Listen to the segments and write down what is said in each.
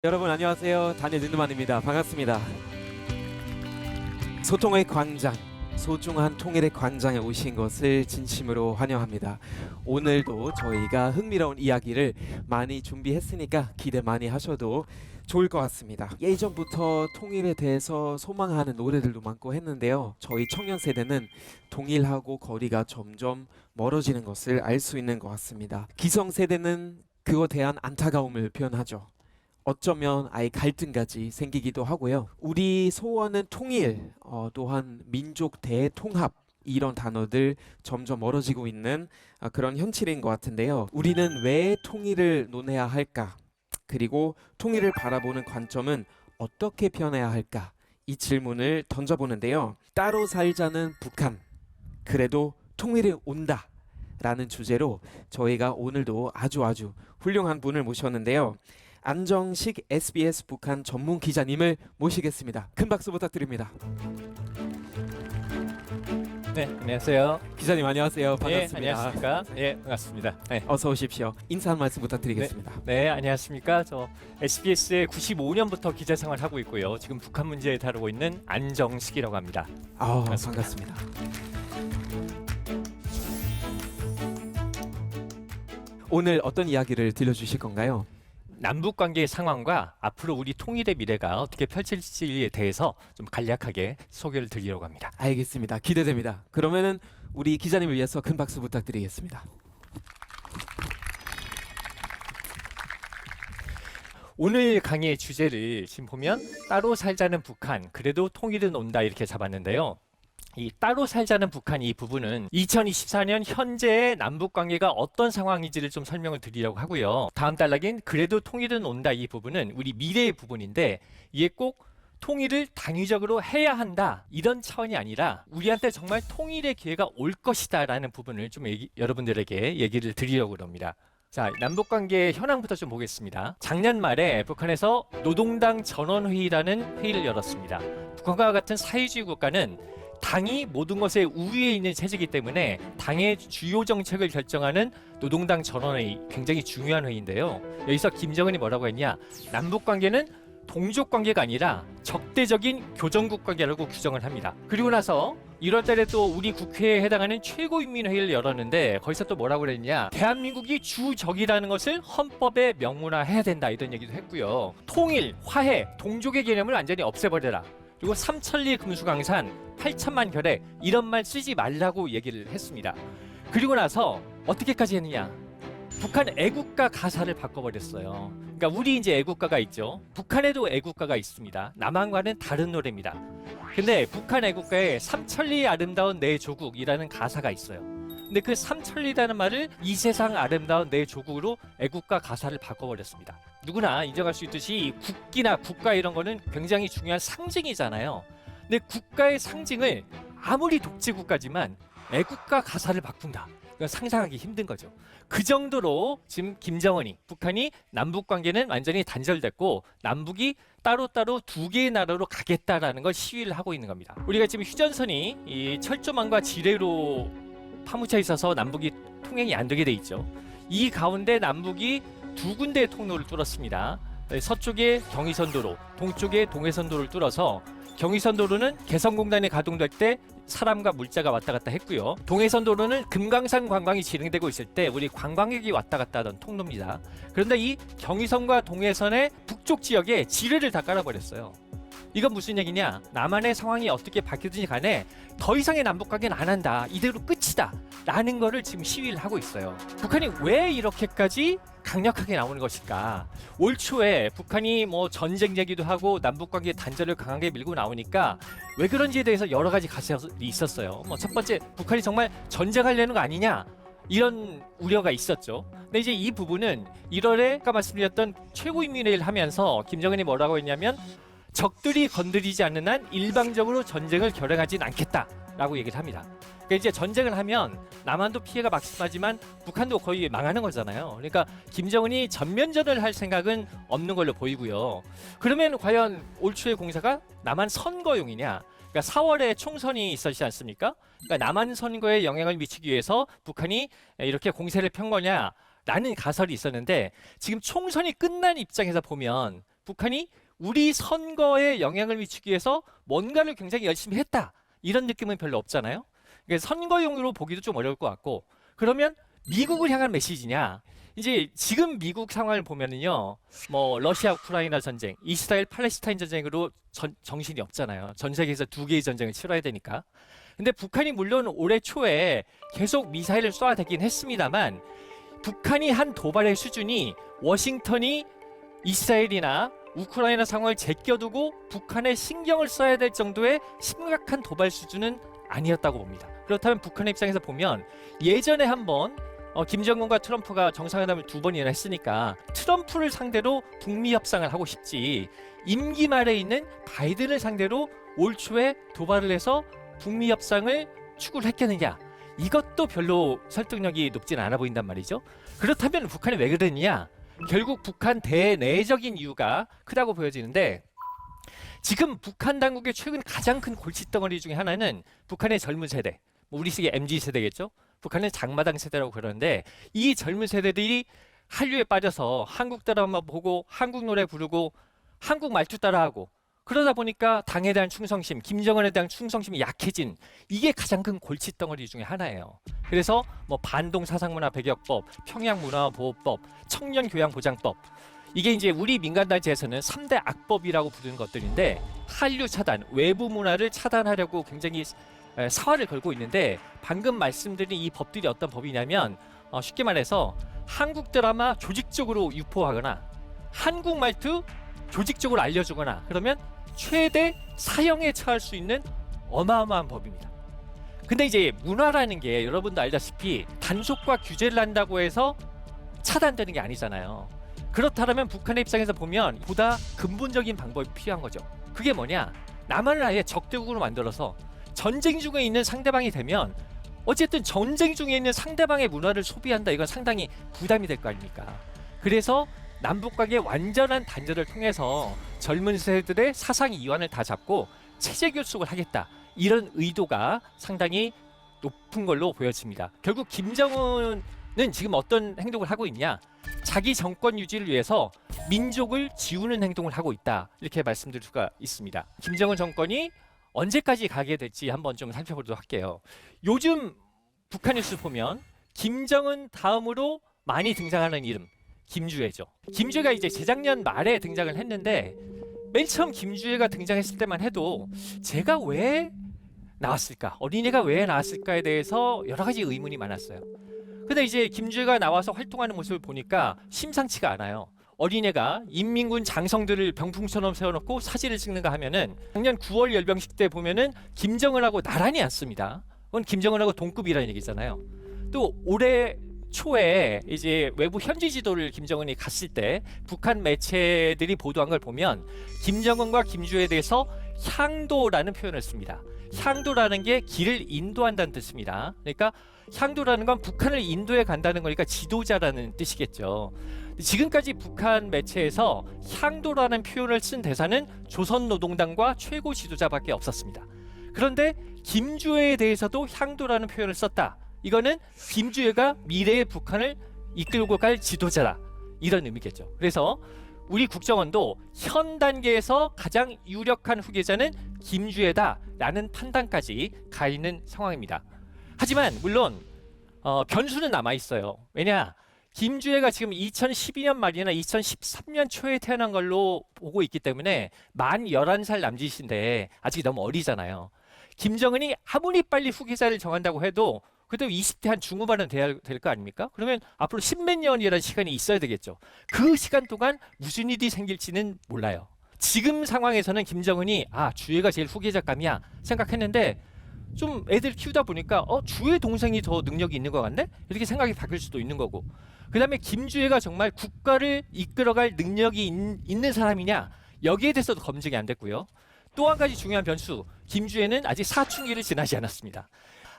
여러분 안녕하세요. 다니엘 린드만입니다. 반갑습니다. 소통의 광장, 소중한 통일의 광장에 오신 것을 진심으로 환영합니다. 오늘도 저희가 흥미로운 이야기를 많이 준비했으니까 기대 많이 하셔도 좋을 것 같습니다. 예전부터 통일에 대해서 소망하는 노래들도 많고 했는데요. 저희 청년 세대는 통일하고 거리가 점점 멀어지는 것을 알 수 있는 것 같습니다. 기성 세대는 그것에 대한 안타까움을 표현하죠. 어쩌면 아예 갈등까지 생기기도 하고요. 우리 소원은 통일, 또한 민족 대통합 이런 단어들 점점 멀어지고 있는 그런 현실인 것 같은데요. 우리는 왜 통일을 논해야 할까? 그리고 통일을 바라보는 관점은 어떻게 변해야 할까? 이 질문을 던져보는데요. 따로 살자는 북한, 그래도 통일이 온다 라는 주제로 저희가 오늘도 아주 훌륭한 분을 모셨는데요. 안정식 SBS 북한 전문 기자님을 모시겠습니다. 큰 박수 부탁드립니다. 네, 안녕하세요. 기자님 안녕하세요. 반갑습니다. 네, 안녕하십니까? 네, 반갑습니다. 네. 어서 오십시오. 인사 한 말씀 부탁드리겠습니다. 네, 안녕하십니까? 저 SBS에 95년부터 기자 생활을 하고 있고요. 지금 북한 문제에 다루고 있는 안정식이라고 합니다. 반갑습니다. 오늘 어떤 이야기를 들려주실 건가요? 남북 관계의 상황과 앞으로 우리 통일의 미래가 어떻게 펼쳐질지에 대해서 좀 간략하게 소개를 드리려고 합니다. 알겠습니다. 기대됩니다. 그러면은 우리 기자님을 위해서 큰 박수 부탁드리겠습니다. 오늘 강의의 주제를 지금 보면 따로 살자는 북한, 그래도 통일은 온다 이렇게 잡았는데요. 이 따로 살자는 북한 이 부분은 2024년 현재의 남북 관계가 어떤 상황인지를 좀 설명을 드리려고 하고요. 다음 단락인 그래도 통일은 온다 이 부분은 우리 미래의 부분인데 이게 꼭 통일을 당위적으로 해야 한다 이런 차원이 아니라 우리한테 정말 통일의 기회가 올 것이다 라는 부분을 좀 여러분들에게 얘기를 드리려고 합니다. 자, 남북관계 현황부터 좀 보겠습니다. 작년 말에 북한에서 노동당 전원회의라는 회의를 열었습니다. 북한과 같은 사회주의 국가는 당이 모든 것에 우위에 있는 체제이기 때문에 당의 주요 정책을 결정하는 노동당 전원회의 굉장히 중요한 회의인데요. 여기서 김정은이 뭐라고 했냐? 남북관계는 동족 관계가 아니라 적대적인 교정국 관계라고 규정을 합니다. 그리고 나서 1월 달에 또 우리 국회에 해당하는 최고인민회의를 열었는데 거기서 또 뭐라고 그랬냐? 대한민국이 주적이라는 것을 헌법에 명문화해야 된다 이런 얘기도 했고요. 통일, 화해, 동족의 개념을 완전히 없애버려라. 그리고 삼천리 금수강산 8천만 결에 이런 말 쓰지 말라고 얘기를 했습니다. 그리고 나서 어떻게까지 했느냐? 북한 애국가 가사를 바꿔버렸어요. 그러니까 우리 이제 애국가가 있죠. 북한에도 애국가가 있습니다. 남한과는 다른 노래입니다. 근데 북한 애국가에 삼천리 아름다운 내 조국이라는 가사가 있어요. 근데 그 삼천리라는 말을 이 세상 아름다운 내 조국으로 애국가 가사를 바꿔버렸습니다. 누구나 인정할 수 있듯이 국기나 국가 이런 거는 굉장히 중요한 상징이잖아요. 근데 국가의 상징을 아무리 독재국가지만 애국가 가사를 바꾼다. 그러니까 상상하기 힘든 거죠. 그 정도로 지금 김정은이 북한이 남북 관계는 완전히 단절됐고 남북이 따로따로 두 개의 나라로 가겠다라는 걸 시위를 하고 있는 겁니다. 우리가 지금 휴전선이 이 철조망과 지뢰로 파묻혀 있어서 남북이 통행이 안 되게 돼 있죠. 이 가운데 남북이 두 군데의 통로를 뚫었습니다. 서쪽에 경의선도로, 동쪽에 동해선도를 뚫어서 경의선도로는 개성공단이 가동될 때 사람과 물자가 왔다 갔다 했고요. 동해선도로는 금강산 관광이 진행되고 있을 때 우리 관광객이 왔다 갔다 하던 통로입니다. 그런데 이 경의선과 동해선의 북쪽 지역에 지뢰를 다 깔아버렸어요. 이건 무슨 얘기냐? 남한의 상황이 어떻게 바뀌든지 간에 더 이상의 남북관계는 안 한다. 이대로 끝이다. 라는 거를 지금 시위를 하고 있어요. 북한이 왜 이렇게까지 강력하게 나오는 것일까? 올 초에 북한이 뭐 전쟁 얘기도 하고 남북관계 단절을 강하게 밀고 나오니까 왜 그런지에 대해서 여러 가지 가설이 있었어요. 뭐 첫 번째, 북한이 정말 전쟁하려는 거 아니냐? 이런 우려가 있었죠. 근데 이제 이 부분은 1월에 아까 말씀드렸던 최고인민회의를 하면서 김정은이 뭐라고 했냐면 적들이 건드리지 않는 한 일방적으로 전쟁을 결행하진 않겠다. 라고 얘기를 합니다. 그러니까 이제 전쟁을 하면 남한도 피해가 막심하지만 북한도 거의 망하는 거잖아요. 그러니까 김정은이 전면전을 할 생각은 없는 걸로 보이고요. 그러면 과연 올 초의 공세가 남한 선거용이냐? 그러니까 4월에 총선이 있었지 않습니까? 그러니까 남한 선거에 영향을 미치기 위해서 북한이 이렇게 공세를 편 거냐라는 가설이 있었는데 지금 총선이 끝난 입장에서 보면 북한이 우리 선거에 영향을 미치기 위해서 뭔가를 굉장히 열심히 했다. 이런 느낌은 별로 없잖아요. 그러니까 선거용으로 보기도 좀 어려울 것 같고 그러면 미국을 향한 메시지냐? 이제 지금 미국 상황을 보면은요, 뭐 러시아 우크라이나 전쟁, 이스라엘 팔레스타인 전쟁으로 정신이 없잖아요. 전 세계에서 2개의 전쟁을 치러야 되니까. 근데 북한이 물론 올해 초에 계속 미사일을 쏘아대긴 했습니다만 북한이 한 도발의 수준이 워싱턴이 이스라엘이나 우크라이나 상황을 제껴두고 북한에 신경을 써야 될 정도의 심각한 도발 수준은 아니었다고 봅니다. 그렇다면 북한의 입장에서 보면 예전에 한번 김정은과 트럼프가 정상회담을 2번이나 했으니까 트럼프를 상대로 북미 협상을 하고 싶지 임기 말에 있는 바이든을 상대로 올 초에 도발을 해서 북미 협상을 추구를 했겠느냐, 이것도 별로 설득력이 높진 않아 보인단 말이죠. 그렇다면 북한이 왜 그랬느냐, 결국 북한 대내적인 이유가 크다고 보여지는데 지금 북한 당국의 최근 가장 큰 골칫덩어리 중에 하나는 북한의 젊은 세대, 우리 시기에 MZ세대겠죠. 북한은 장마당 세대라고 그러는데 이 젊은 세대들이 한류에 빠져서 한국 드라마 보고 한국 노래 부르고 한국 말투 따라하고 그러다 보니까 당에 대한 충성심, 김정은에 대한 충성심이 약해진, 이게 가장 큰 골칫덩어리 중에 하나예요. 그래서 뭐 반동 사상문화 배격법, 평양문화보호법, 청년교양보장법, 이게 이제 우리 민간단체에서는 3대 악법이라고 부르는 것들인데 한류 차단, 외부 문화를 차단하려고 굉장히 사활을 걸고 있는데 방금 말씀드린 이 법들이 어떤 법이냐면 쉽게 말해서 한국 드라마 조직적으로 유포하거나 한국 말투 조직적으로 알려주거나 그러면 최대 사형에 처할 수 있는 어마어마한 법입니다. 근데 이제 문화라는 게 여러분도 알다시피 단속과 규제를 한다고 해서 차단되는 게 아니잖아요. 그렇다면 북한의 입장에서 보면 보다 근본적인 방법이 필요한 거죠. 그게 뭐냐? 남한을 아예 적대국으로 만들어서 전쟁 중에 있는 상대방이 되면 어쨌든 전쟁 중에 있는 상대방의 문화를 소비한다. 이건 상당히 부담이 될 거 아닙니까? 그래서 남북 관계 완전한 단절을 통해서 젊은 세대들의 사상 이완을 다 잡고 체제 결속을 하겠다. 이런 의도가 상당히 높은 걸로 보여집니다. 결국 김정은은 지금 어떤 행동을 하고 있냐? 자기 정권 유지를 위해서 민족을 지우는 행동을 하고 있다. 이렇게 말씀드릴 수가 있습니다. 김정은 정권이 언제까지 가게 될지 한번 좀 살펴보도록 할게요. 요즘 북한 뉴스 보면 김정은 다음으로 많이 등장하는 이름 김주애죠. 김주애가 이제 재작년 말에 등장을 했는데 맨 처음 김주애가 등장했을 때만 해도 제가 왜 나왔을까, 어린애가 왜 나왔을까에 대해서 여러 가지 의문이 많았어요. 근데 이제 김주애가 나와서 활동하는 모습을 보니까 심상치가 않아요. 어린애가 인민군 장성들을 병풍처럼 세워놓고 사진을 찍는가 하면은 작년 9월 열병식 때 보면은 김정은하고 나란히 앉습니다. 그건 김정은하고 동급이라는 얘기잖아요. 또 올해 초에 이제 외부 현지 지도를 김정은이 갔을 때 북한 매체들이 보도한 걸 보면 김정은과 김주애에 대해서 향도라는 표현을 씁니다. 향도라는 게 길을 인도한다는 뜻입니다. 그러니까 향도라는 건 북한을 인도해 간다는 거니까 지도자라는 뜻이겠죠. 지금까지 북한 매체에서 향도라는 표현을 쓴 대사는 조선노동당과 최고 지도자밖에 없었습니다. 그런데 김주애에 대해서도 향도라는 표현을 썼다. 이거는 김주애가 미래의 북한을 이끌고 갈 지도자다. 이런 의미겠죠. 그래서 우리 국정원도 현 단계에서 가장 유력한 후계자는 김주애다라는 판단까지 가 있는 상황입니다. 하지만 물론 변수는 남아 있어요. 왜냐? 김주애가 지금 2012년 말이나 2013년 초에 태어난 걸로 보고 있기 때문에 만 11살 남짓인데 아직 너무 어리잖아요. 김정은이 아무리 빨리 후계자를 정한다고 해도 그래도 20대 한 중후반은 돼야 될 거 아닙니까? 그러면 앞으로 10몇 년이라는 시간이 있어야 되겠죠. 그 시간 동안 무슨 일이 생길지는 몰라요. 지금 상황에서는 김정은이 주애가 제일 후계자감이야 생각했는데 좀 애들 키우다 보니까 주애 동생이 더 능력이 있는 것 같네? 이렇게 생각이 바뀔 수도 있는 거고, 그 다음에 김주애가 정말 국가를 이끌어갈 능력이 있는 사람이냐, 여기에 대해서도 검증이 안 됐고요. 또 한 가지 중요한 변수, 김주애는 아직 사춘기를 지나지 않았습니다.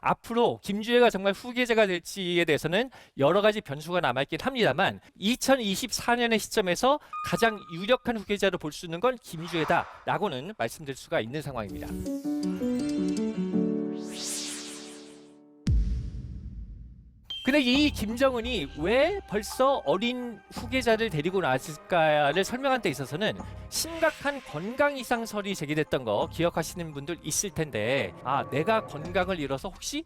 앞으로 김주애가 정말 후계자가 될지에 대해서는 여러 가지 변수가 남아있긴 합니다만 2024년의 시점에서 가장 유력한 후계자로 볼 수 있는 건 김주애다라고는 말씀드릴 수가 있는 상황입니다. 근데 이 김정은이 왜 벌써 어린 후계자를 데리고 나왔을까를 설명한 데 있어서는 심각한 건강 이상설이 제기됐던 거 기억하시는 분들 있을 텐데, 내가 건강을 잃어서 혹시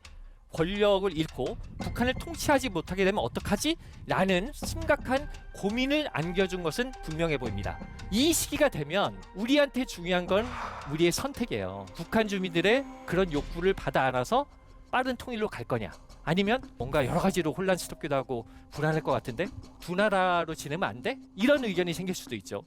권력을 잃고 북한을 통치하지 못하게 되면 어떡하지? 라는 심각한 고민을 안겨준 것은 분명해 보입니다. 이 시기가 되면 우리한테 중요한 건 우리의 선택이에요. 북한 주민들의 그런 욕구를 받아 안아서 빠른 통일로 갈 거냐, 아니면 뭔가 여러 가지로 혼란스럽기도 하고 불안할 것 같은데 두 나라로 지내면 안 돼? 이런 의견이 생길 수도 있죠.